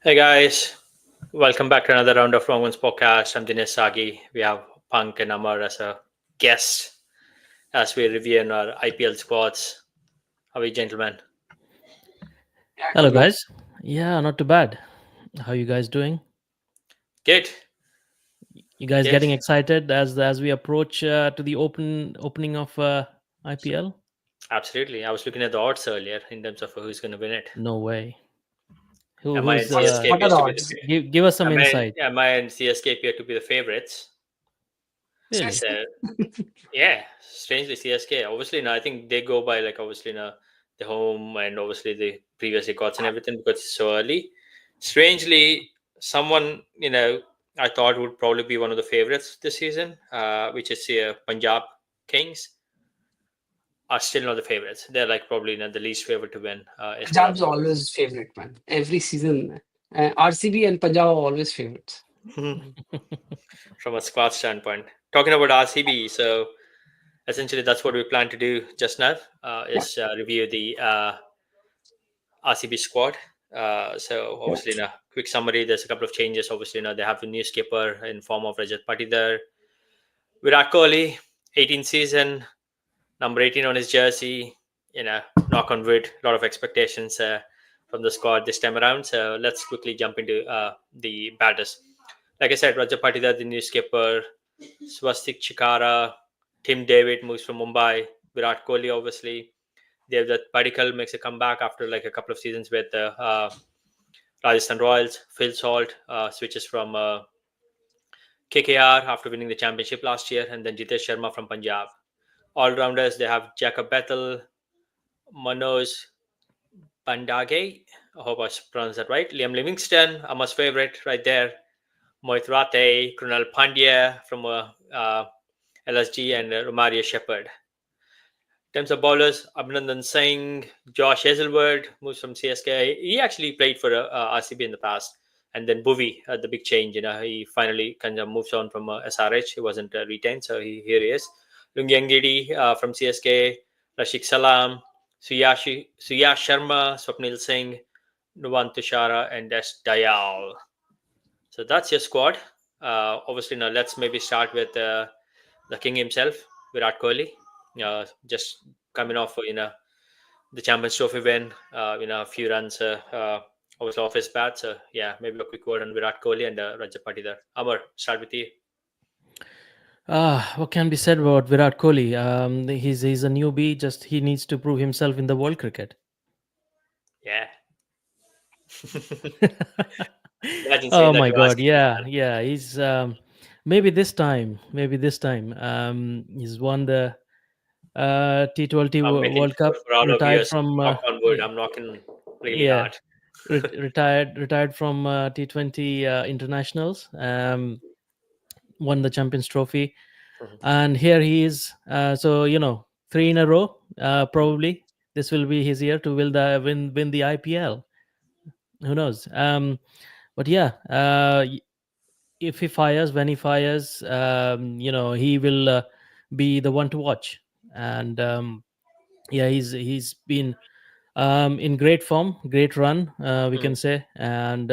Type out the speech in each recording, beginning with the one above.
Hey guys, welcome back to another round of Wrong Ones podcast. I'm Dinesh Sagi. We have Punk and Amar as a guest as we review our IPL squads. How are you, gentlemen? Yeah, Hello, good man. guys. Yeah, not too bad. How you guys doing? Good, You guys good. getting excited as we approach to the opening of IPL? Absolutely. I was looking at the odds earlier in terms of who's going to win it. No way. Who MI and who's What, CSK what are appears the to be odds? give us some insight? MI and CSK appear to be the favorites. Really? So yeah, strangely CSK. Obviously, no, I think they go by like obviously no, the home and obviously the previous records and everything because it's so early. Strangely, someone I thought would probably be one of the favorites this season, which is Punjab Kings, are still not the favorites. They're like probably the least favorite to win. As per Punjab's always favorite, man. Every season, RCB and Punjab are always favorites. from a squad standpoint. Talking about RCB, so essentially that's what we plan to do just now. Yeah, Is review the RCB squad. So yeah. obviously, in a quick summary, there's a couple of changes. Obviously, they have a new skipper in form of Rajat Patidar. Virat Kohli, 18th season, number 18 on his jersey. Knock on wood, a lot of expectations from the squad this time around. So let's quickly jump into the batters. Like I said, Rajat Patidar, the new skipper. Swastik Chikara, Tim David moves from Mumbai. Virat Kohli, obviously. Devdutt Padikkal makes a comeback after like a couple of seasons with the Rajasthan Royals. Phil Salt switches from KKR after winning the championship last year, and then Jitesh Sharma from Punjab. All rounders they have Jacob Bethel, Manoj Bandage. I hope I pronounced that right. Liam Livingston, Amar's favorite, right there. Mohit Rate, Krunal Pandya from LSG, and Romario Shepherd. In terms of bowlers, Abhinandan Singh, Josh Hazelwood moves from CSK. He actually played for RCB in the past. And then Bhuvi, the big change. He finally kind of moves on from SRH. He wasn't retained, so here he is. Lungyangidi from CSK, Rashik Salam, Suyash Sharma, Swapnil Singh, Nuwan Tushara, and S. Dayal. So that's your squad. Obviously, now let's maybe start with the king himself, Virat Kohli. Just coming off, the Champions Trophy win, a few runs, obviously off his bat. So yeah, maybe a quick word on Virat Kohli and Rajat Patidar. Amar, start with you. What can be said about Virat Kohli? He's a newbie. Just he needs to prove himself in the world cricket. Yeah. Imagine saying Oh that my to God! RCB as Yeah, well. yeah. He's maybe this time. He's won the T20 I'm making World Cup. for all of you, Retired from knock on wood. I'm knocking really yeah, hard. retired from T20 internationals. Won the Champions Trophy, Mhm. and here he is. So three in a row. Probably this will be his year to win the IPL. Who knows? But yeah, if he fires, when he fires, he will be the one to watch. And yeah, he's been in great form, great run, we Mhm. can say, and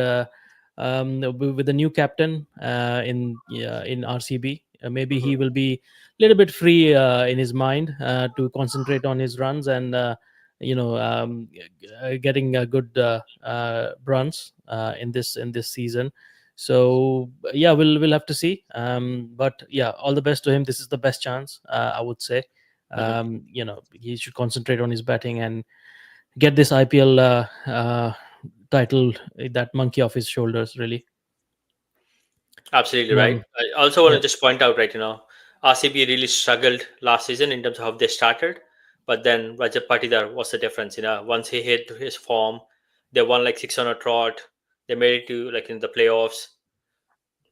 with the new captain in RCB, maybe Mhm. he will be a little bit free in his mind to concentrate on his runs and getting a good runs in this season. So yeah, we'll have to see. But yeah, all the best to him. This is the best chance, I would say. Mhm. He should concentrate on his batting and get this IPL title, that monkey off his shoulders, really. Absolutely right. Um, I also want to yeah, just point out, right, RCB really struggled last season in terms of how they started, but then Rajat Patidar was the difference. Once he hit his form, they won like six on a trot. They made it to like in the playoffs.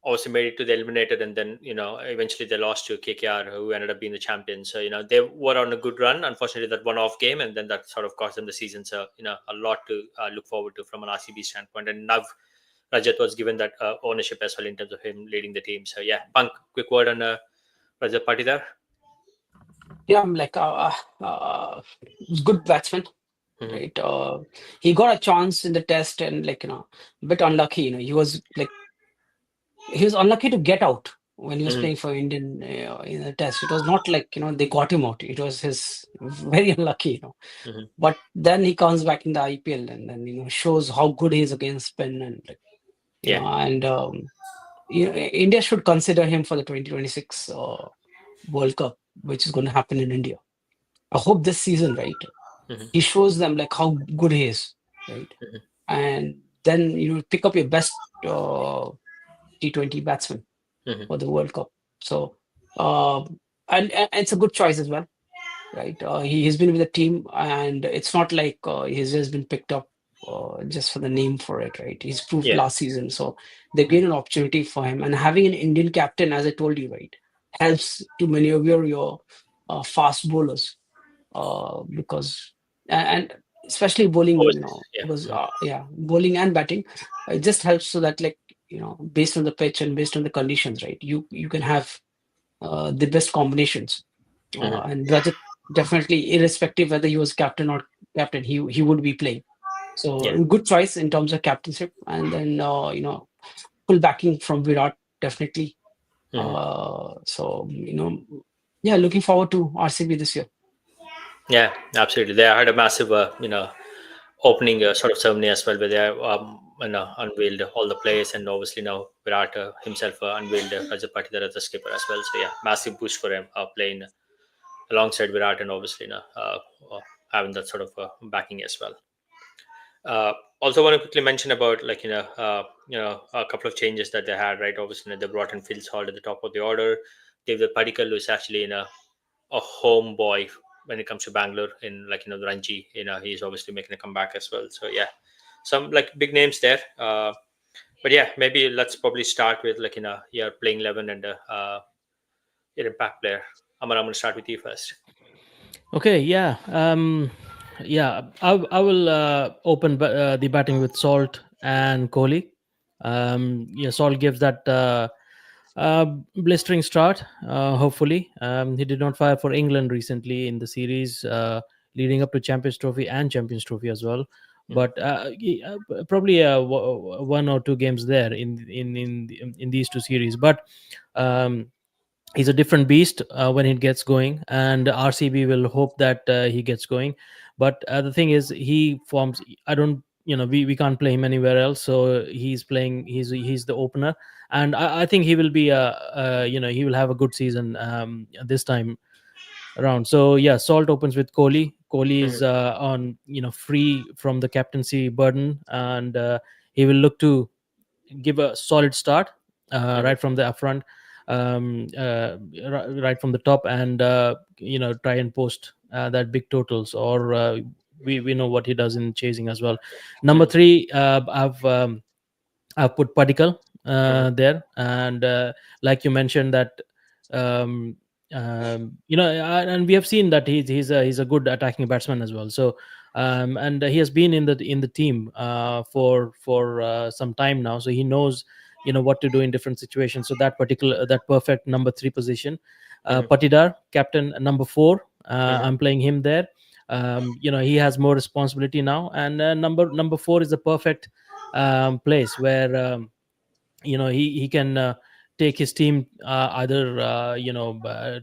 Also made it to the eliminated, and then eventually they lost to KKR, who ended up being the champions. So they were on a good run. Unfortunately, that one off game, and then that sort of cost them the season. So a lot to look forward to from an RCB standpoint. And now Rajat was given that ownership as well in terms of him leading the team. So yeah, Punk, quick word on Rajat Patidar. Yeah, I'm like, good batsman. Mhm. right? He got a chance in the test and a bit unlucky. He was unlucky to get out when he was Mhm. playing for Indian in the test. It was not like they got him out. It was his very unlucky. Mhm. But then he comes back in the IPL and then shows how good he is against spin and Yeah. and India should consider him for the 2026 World Cup, which is going to happen in India. I hope this season, right? Mhm. He shows them like how good he is, right? Mhm. And then pick up your best T20 batsman Mhm. for the World Cup. So, uh, and it's a good choice as well, right? He's been with the team, and it's not like he's just been picked up just for the name for it, right? He's proved Yeah. last season, so they Mhm. gain an opportunity for him. And having an Indian captain, as I told you, right, helps to maneuver your fast bowlers because and especially bowling, Overseas. Yeah. because Mhm. yeah, bowling and batting, it just helps so that based on the pitch and based on the conditions, right, you can have the best combinations. Mhm. And Rajat definitely, irrespective whether he was captain or captain, he would be playing. Yeah. So good choice in terms of captainship, and then full backing from Virat definitely. Mhm. So yeah, looking forward to RCB this year. Yeah. Absolutely. They had a massive, opening sort of ceremony as well, where they unveiled all the players, and obviously now Virat himself unveiled Rajat Patidar as the skipper as well. So yeah, massive boost for him playing alongside Virat, and obviously uh, having that sort of backing as well. Uh, Also, want to quickly mention about a couple of changes that they had. Right, obviously they brought in Phil Salt at the top of the order. David Padikkal, who is actually a home boy when it comes to Bangalore in the Ranji. He's obviously making a comeback as well. So yeah, some like big names there. But yeah, maybe let's probably start with your playing 11 and your impact player. Amar, I'm going to start with you first. Okay, yeah. Yeah, I will open the batting with Salt and Kohli. Yeah, Salt gives that uh, blistering start, hopefully. He did not fire for England recently in the series leading up to Champions Trophy and Champions Trophy as well. Mhm. But probably one or two games there in these two series. But um, he's a different beast when he gets going, and RCB will hope that he gets going. But the thing is, he forms. I don't. We can't play him anywhere else. So he's playing. He's the opener, and I think he will be. He will have a good season this time around. So yeah, Salt opens with Kohli. Kohli Mhm. is on free from the captaincy burden, and he will look to give a solid start Mhm. right from the upfront, right from the top, and try and post that big totals. Or we know what he does in chasing as well. Number Mhm. three, I've put Padikkal Mhm. there, and like you mentioned that, um, and we have seen that he's a good attacking batsman as well. So, and he has been in the team for some time now, so he knows what to do in different situations. So that perfect number three position, Mhm. Patidar, captain number four. Mhm. I'm playing him there. He has more responsibility now, and number four is the perfect place where he can take his team either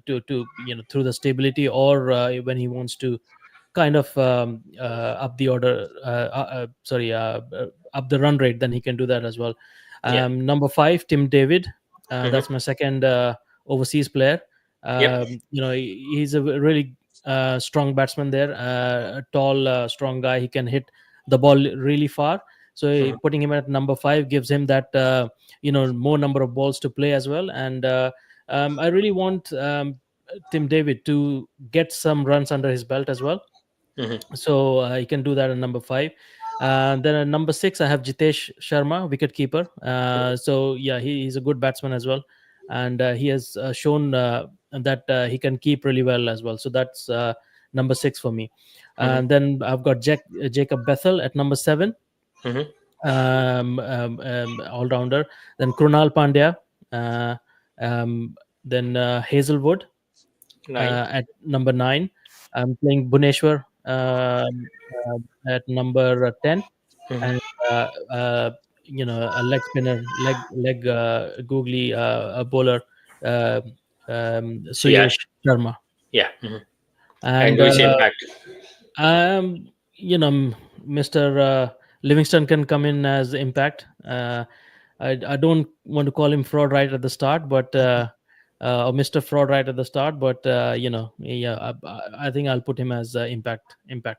to through the stability, or when he wants to kind of up the order sorry up the run rate, then he can do that as well. Yeah. Number five, Tim David. Mhm. That's my second overseas player. Yep. He's a really strong batsman there, a tall strong guy. He can hit the ball really far. So Mhm. putting him at number five gives him that more number of balls to play as well. And I really want Tim David to get some runs under his belt as well, Mhm. so he can do that at number five. Then at number six, I have Jitesh Sharma, wicket keeper. So yeah, he's a good batsman as well, and he has shown that he can keep really well as well. So that's number six for me. Mhm. And then I've got Jacob Bethel at number seven, Mhm. all rounder. Then Krunal Pandya, uh, um, then Hazelwood Nine. at number nine. I'm playing Bhuneshwar at number 10, Mhm. and a leg spinner, googly a bowler, uh, Suyash Suyash. Sharma, Yeah. Mhm. And and do you see impact? um, you know, Mr. Livingston can come in as impact. I don't want to call him fraud right at the start, but or Mr. Fraud right at the start, but yeah, I think I'll put him as impact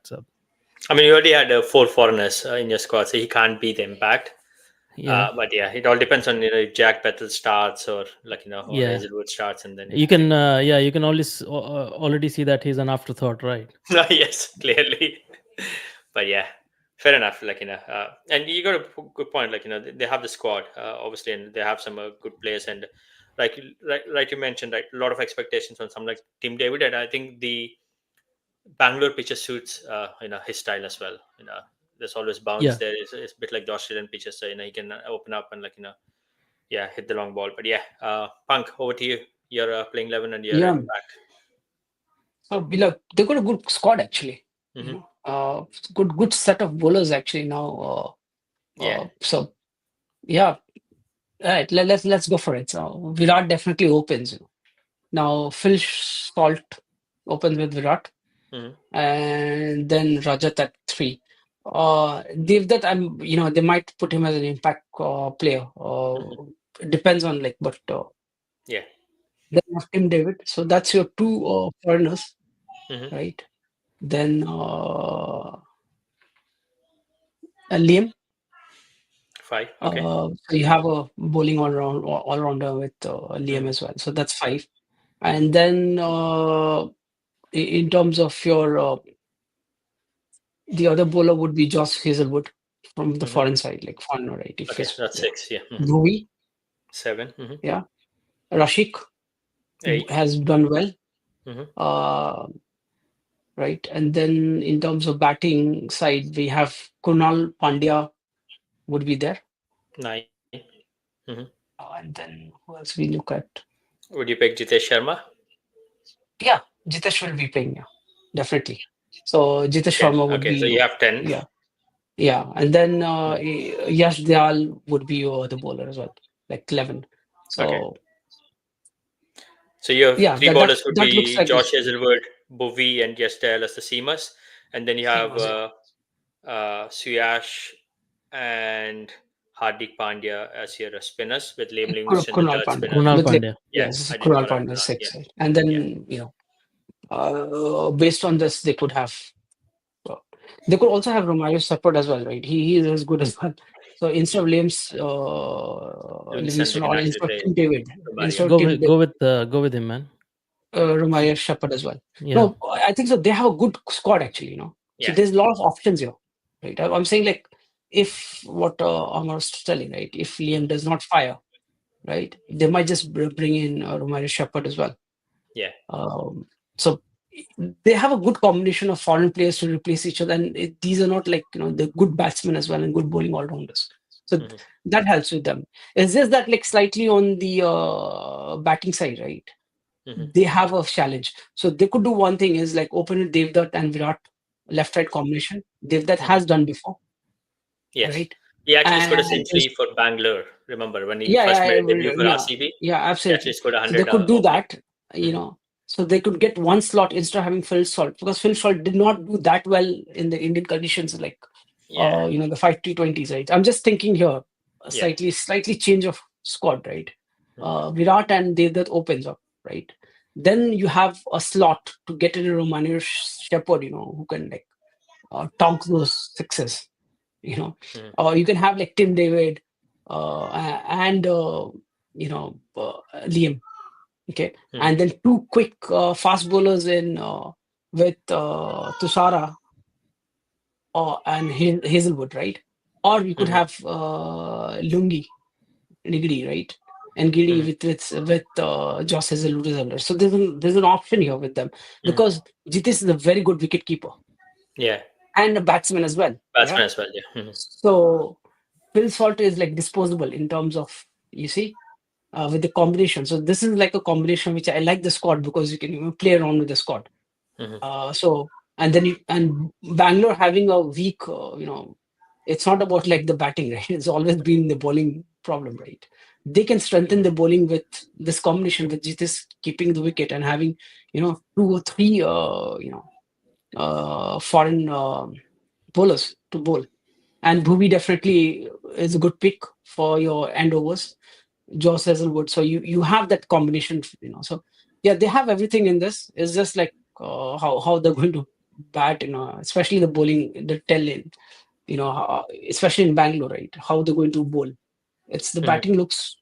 sub. I mean, you already had four foreigners in your squad, so he can't be the impact. Yeah, But yeah, it all depends on if Jack Bethel starts or or yeah. Hazelwood starts, and then You can, yeah, you can already see that he's an afterthought, right? yes, clearly. But yeah, fair enough. And you got a good point. They have the squad, obviously, and they have some good players. And like you mentioned, right, a lot of expectations on some like Tim David, and I think the Bangalore pitcher suits his style as well. There's always bounce Yeah. there. It's a bit like the Australian pitches, so he can open up and yeah, hit the long ball. But yeah, Punk, over to you. You're playing 11 and you're Yeah. impact. So they got a good squad actually. Hmm. Good set of bowlers actually now. Yeah. So yeah, right. Let's go for it. So Virat definitely opens. Now Phil Salt opens with Virat, Hmm. and then Rajat at 3. Devdutt, they might put him as an impact player. Hmm. It depends on but Yeah. then you have Tim David. So that's your two foreigners, Hmm. right? Then Liam. 5. Okay. So you have a bowling all rounder with Liam Hmm. as well. So that's 5. And then in terms of your the other bowler would be Josh Hazelwood from the Hmm. foreign side, like foreigner, right? If Okay, he's that's there. 6. Yeah. Hmm. Bhuvi, 7. Hmm. yeah. Rashik 8. has done well. Hmm. Uh, right. And then in terms of batting side, we have Kunal Pandya would be there. 9. Hmm. And then who else we look at? Would you pick Jitesh Sharma? Yeah, Jitesh will be playing, yeah, definitely. So Jitesh 10. Sharma would Okay, so be, you have 10. yeah, yeah. And then Mhm. Yash Dayal would be the bowler as well, like 11. Okay. So So you have yeah, three bowlers would that looks be like Josh this Hazelwood, Bovi, and Yestel as the seamers. And then you have seamers, yeah. Suyash and Hardik Pandya as your spinners with Liam Livingston, the Kunal third Pandya. spinner. Kunal With Pandya. Yeah, yes, I didn't Kunal call it Pandya Kunal. Yeah, 6. Right? And yeah. then, based on this, uh, they could also have Romario Shepherd as well, right? He is as good as well. So instead of Livingston, they Livingston can or actually instead of play Tim David, Romario. instead of Tim Go with him, man. Romario Shepherd as well. Yeah. No, I think so. They have a good squad actually, So Yeah. there's a lot of options here, right? I'm saying like if what Amar was telling, right? If Liam does not fire, right, they might just bring in Romario Shepherd as well. Yeah. So they have a good combination of foreign players to replace each other, and these are not like the good batsmen as well and good bowling all rounders. So Hmm. that helps with them. It's just that like slightly on the batting side, right? Hmm. They have a challenge. So they could do one thing is like open with Devdutt and Virat left-right combination. Devdutt Hmm. has done before, Yes. right? He actually scored a And century for Bangalore. Remember when he yeah, first made a debut yeah, for yeah, RCB? yeah, He actually absolutely. scored So they 100 could do opening. that, Hmm. so they could get one slot instead of having Phil Salt because Phil Salt did not do that well in the Indian conditions, like Yeah. the 5 T20s, right? I'm just thinking here, a Yeah. slightly change of squad, right? Hmm. Virat and Devdutt opens up, right? Then you have a slot to get in a Romanian Shepherd, who can like tonk those sixes, Hmm. or you can have like Tim David and Liam, okay, Hmm. and then two quick fast bowlers in with Tusara and Hazelwood, right? Or you could Hmm. have Lungi, Nigri, right? And Giri Hmm. with Josh Hazelwood as well. So there's an option here with them Hmm. because Jitis is a very good wicket keeper Yeah. and a batsman as well. Yeah. Batsman as well. Yeah. Hmm. So Phil Salt is like disposable in terms of with the combination. So this is like a combination which I like the squad because you can play around with the squad. Hmm. So and then Bangalore having a weak, it's not about like the batting, right? It's always been the bowling problem, right? They can strengthen the bowling with this combination with Jitis keeping the wicket and having, two or three, foreign bowlers to bowl. And Bhuvi definitely is a good pick for your end overs. Josh Hazelwood. So you have that combination, So yeah, they have everything in this. It's just like how they're going to bat, especially the bowling, the tail end, especially in Bangalore, right? How they're going to bowl. It's the Mhm. batting looks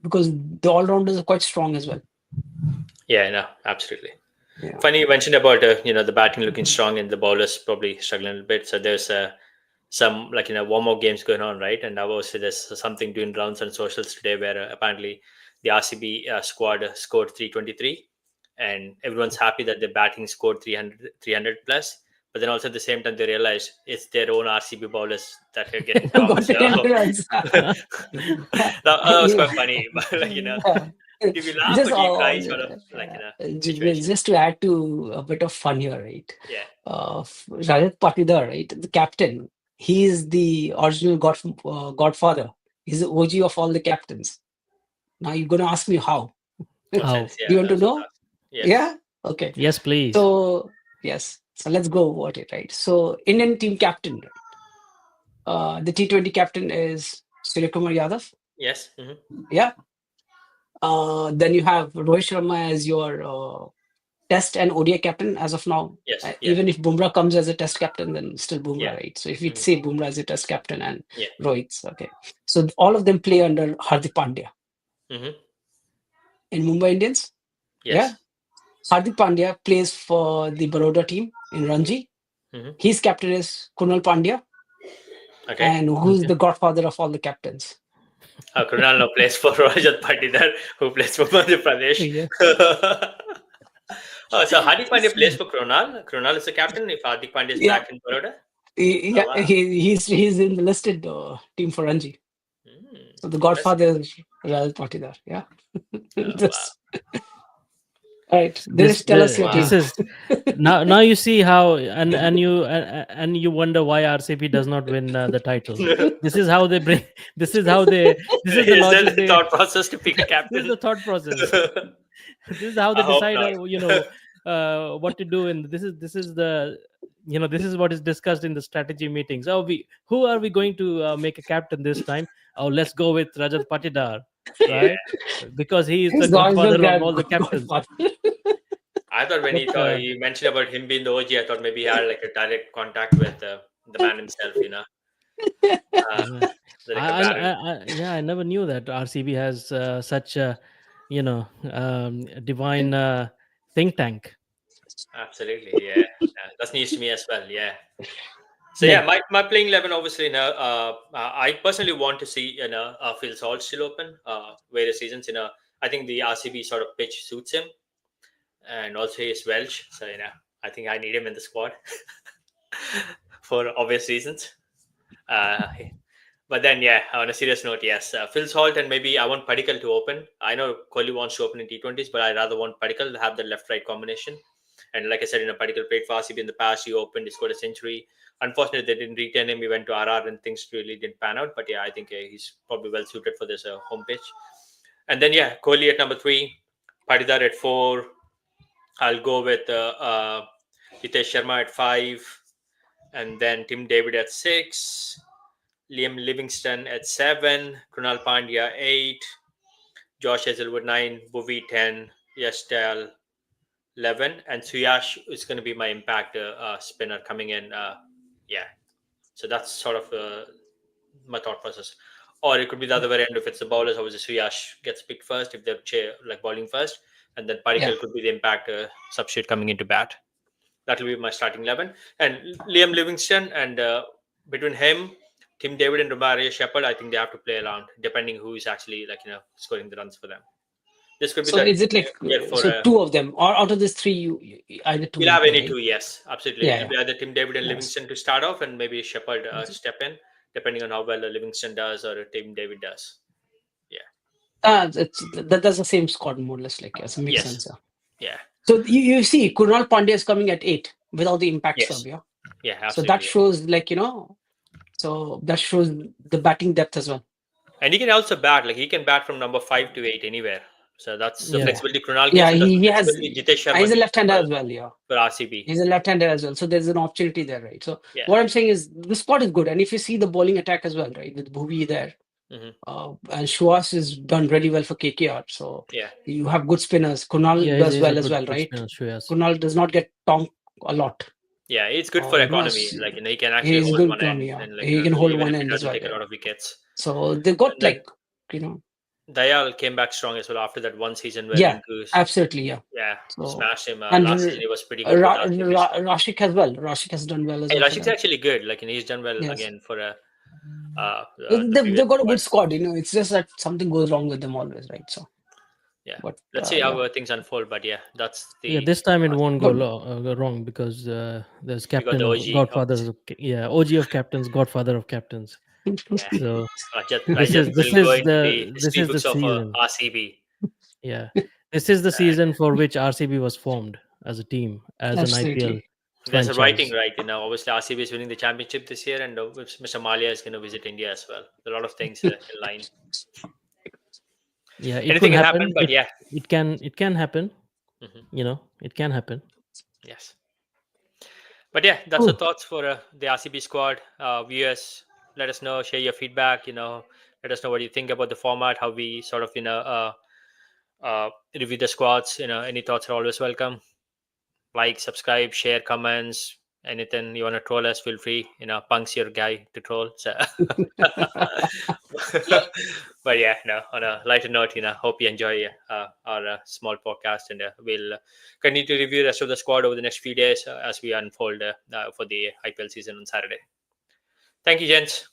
because the all rounders are quite strong as well. Yeah, no, absolutely. Yeah. Funny you mentioned about the batting looking strong and the bowlers probably struggling a little bit. So there's some like warm up games going on, right? And I was there's something doing rounds on socials today where apparently the RCB squad scored 323, and everyone's happy that the batting scored 300 plus. But then also at the same time they realized it's their own RCB bowlers that are getting dropped. Got So 300 runs. that was quite funny. But if you laugh, Just but you cry, sort of situation. just to add to a bit of fun here, right? Yeah. Rajat Patidar, right? The captain. He is the original godfather. He's the OG of all the captains. Now you're going to ask me how. Makes Oh, sense. Do Yeah, you want to that's what know? I yes. Yeah. Okay. yes, please. So yes. So let's go over it, right? So Indian team captain, right? The T20 captain is Surya Kumar Yadav. Yes. Yeah. Then you have Rohit Sharma as your Test and ODI captain as of now. Yes. Yeah. Even if Bumrah comes as a Test captain, then still Yeah. Bumrah, right? So if we Mhm. say Bumrah as a Test captain and Yeah. Rohit, okay. So all of them play under Hardik Pandya hmm in Mumbai Indians. Yeah. Yes. Hardik Pandya plays for the Baroda team in Ranji. hmm His captain is Kunal Pandya, Okay. and who's Okay. the godfather of all the captains. Krunal now plays for Rajat Patidar, who plays for Madhya Pradesh. Yeah. Oh, so Hardik Pandya plays for Krunal. Krunal is the captain if Hardik Pandya is Yeah. back in Baroda. Yeah, Oh, wow. he's in the listed team for Ranji. So the Impressive. godfather is Rajat Patidar. Yeah. Oh, wow. Just, all right. This Dinesh, tell us your this team. Wow. is now you see how and you wonder why RCB does not win the title. This is how they bring. This is how they. This is the Is there logic the they. thought process to pick a This is captain? the thought process. This is how I they hope decide. not. What to do, and this is the. This is what is discussed in the strategy meetings. Oh, who are we going to make a captain this time? Oh, let's go with Rajat Patidar, Yeah. right? Because he is the He's the original godfather of all the captains. godfather. I thought when But you mentioned about him being the OG, I thought maybe he had like a direct contact with the man himself, yeah. like a baron. Yeah, I never knew that RCB has such a, divine think tank. Absolutely, yeah. That's news to me as well. Yeah. So Yeah. yeah, my playing 11 obviously. I personally want to see Phil Salt still open various seasons. I think the RCB sort of pitch suits him, and also he's Welsh, so I think I need him in the squad for obvious reasons. Uh, But then, yeah, on a serious note, yes, Phil Salt and maybe I want Padikkal to open. I know Kohli wants to open in T20s, but I rather want Padikkal to have the left-right combination. And like I said, Padikkal played for RCB in the past. He opened, he scored a century. Unfortunately, they didn't retain him. He went to RR and things really didn't pan out. But yeah, I think he's probably well suited for this home pitch. And then, yeah, Kohli at number 3, Patidar at 4. I'll go with Hitesh Sharma at 5. And then Tim David at 6. Liam Livingston at 7, Krunal Pandya 8, Josh Hazelwood 9, Bhuvi 10, Yashtel 11, and Suyash is going to be my impact spinner coming in. Yeah, so that's sort of my thought process. Or it could be the other way end. If it's the bowlers, obviously Suyash gets picked first if they're like bowling first, and then Yeah. Padikkal could be the impact substitute coming into bat. That will be my starting 11. And Liam Livingston, and between him, Tim David, and Romario Shepherd, I think they have to play around, depending who is actually scoring the runs for them. This could be So the is it like year for so two of them, or out of these three, either two you'll will have play, any right? two. Yes, absolutely. Yeah. It'll be either Tim David and Yes. Livingston to start off, and maybe Shepherd step in, depending on how well Livingston does or Tim David does. That's the same squad more or less. Like yes, it makes Yes. sense. Yeah. Yeah. So you see, Kunal Pandya is coming at 8, without the impact Yes. sub. Yeah. Yeah, So that absolutely. shows, like, so that shows the batting depth as well. And he can also bat. Like he can bat from number 5 to 8 anywhere. So that's the Yeah. Yeah. flexibility Krunal Yeah. gets, and that's the He has. flexibility Jitesh And Sharma he's a needs as left-hander well as well. Yeah. for RCB. He's a left-hander as well. So there's an opportunity there, right? So Yeah. what I'm saying is the squad is good. And if you see the bowling attack as well, right, with Bhuvi there, Hmm. and Shuas has done really well for KKR. So Yeah. you have good spinners. Kunal Yeah, does he's a well as well, good right? spinner, Shreyas. Kunal does not get tonked a lot. Yeah, it's good for economy. Like he can actually He's hold good one end, economy. Yeah. and like He can hold even one if he end as doesn't well. take a Yeah. lot of wickets. So they've got And then Dayal came back strong as well after that one season where yeah, Rinku's absolutely, yeah. So smashed him. and Last season he was pretty good with RCB squad. Rashik as well. Rashik has done well as Hey, well for Rashid's them. actually good. Like he's done well Yes, again for the previous they've got a squad. good squad. It's just that something goes wrong with them always, right? So, Yeah, but let's see how yeah, things unfold. But yeah, that's Yeah, the this time it won't go, but go wrong because there's we got captain the of OG of godfathers. Yeah, OG of captains, godfather of captains. yeah. So this Rajat is this will go is into the the this history is the books of season. RCB. Yeah, this is the And season for which RCB was formed as a team, as an IPL absolutely. there's a writing, franchise. right? Obviously RCB is winning the championship this year, and Mr. Malia is going to visit India as well. A lot of things in line. Yeah, it Anything could can happen, happen. but yeah. It can happen. Hmm. It can happen. Yes. But yeah, that's the Oh, thoughts for the RCB squad. Viewers, let us know, share your feedback. Let us know what you think about the format, how we sort of review the squads. Any thoughts are always welcome. Like, subscribe, share, comments, anything you want to troll us, feel free. Punk's your guy to troll. So, but yeah, no. On a lighter note, hope you enjoy our small podcast, and we'll continue to review the rest of the squad over the next few days as we unfold for the IPL season on Saturday. Thank you, gents.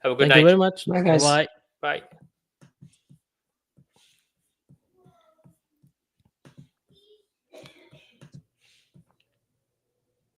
Have a good thank you night. very much. Bye, Bye guys. bye. Bye.